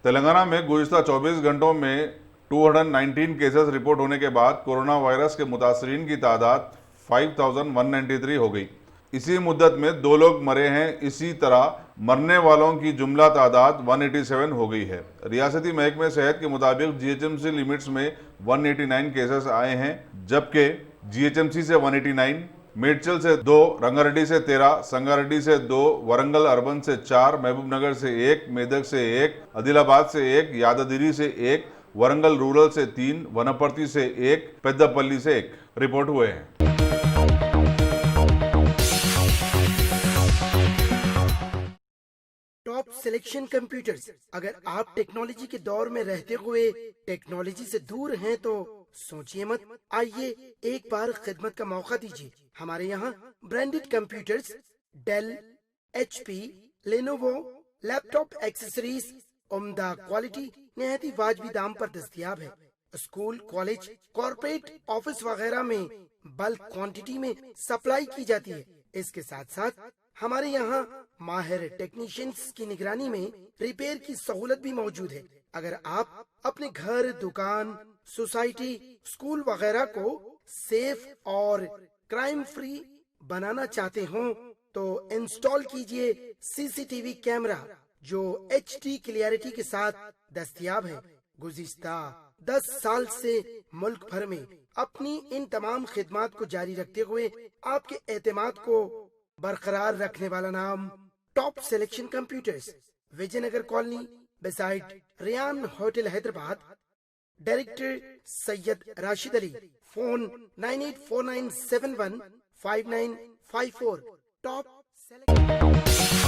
تلنگانہ میں گزشتہ 24 گھنٹوں میں 219 کیسز رپورٹ ہونے کے بعد کورونا وائرس کے متاثرین کی تعداد 5193 ہو گئی۔ اسی مدت میں 2 لوگ مرے ہیں۔ اسی طرح مرنے والوں کی جملہ تعداد 187 ہو گئی ہے۔ ریاستی محکمہ صحت کے مطابق G H M C limits میں 189 کیسز آئے ہیں، جبکہ جی ایچ ایم سی سے 189، میڈچل سے 2، رنگاریڈی سے 13، سنگاریڈی سے 2، ورنگل اربن سے 4، محبوب نگر سے 1، میدک سے 1، عادل آباد سے 1، یادگیری سے 1، ورنگل رورل سے 3، ونپرتی سے 1، پیداپلی سے 1 رپورٹ ہوئے ہیں۔ Top selection computers. اگر آپ ٹیکنالوجی کے دور میں رہتے ہوئے ٹیکنالوجی سے دور ہیں تو سوچئے مت، آئیے ایک بار خدمت کا موقع دیجیے۔ ہمارے یہاں branded computers, Dell, H P, Lenovo, laptop accessories عمدہ کوالٹی نہایت واجبی دام پر دستیاب ہے۔ اسکول، کالج، کارپوریٹ آفس وغیرہ میں بلک کوانٹٹی میں سپلائی کی جاتی ہے۔ اس کے ساتھ ساتھ ہمارے یہاں ماہر ٹیکنیشینز کی نگرانی میں ریپیئر کی سہولت بھی موجود ہے۔ اگر آپ اپنے گھر، دکان، سوسائٹی، اسکول وغیرہ کو سیف اور کرائم فری بنانا چاہتے ہوں تو انسٹال کیجئے سی سی ٹی وی کیمرہ جو ایچ ڈی کلیئرٹی کے ساتھ دستیاب ہے۔ گزشتہ 10 سال سے ملک بھر میں اپنی ان تمام خدمات کو جاری رکھتے ہوئے آپ کے اعتماد کو برقرار رکھنے والا نام top selection computers, Vijay Nagar colony, beside Ryan hotel, Hyderabad. Director Syed Rashid Ali. Phone 9849715954۔ Top selection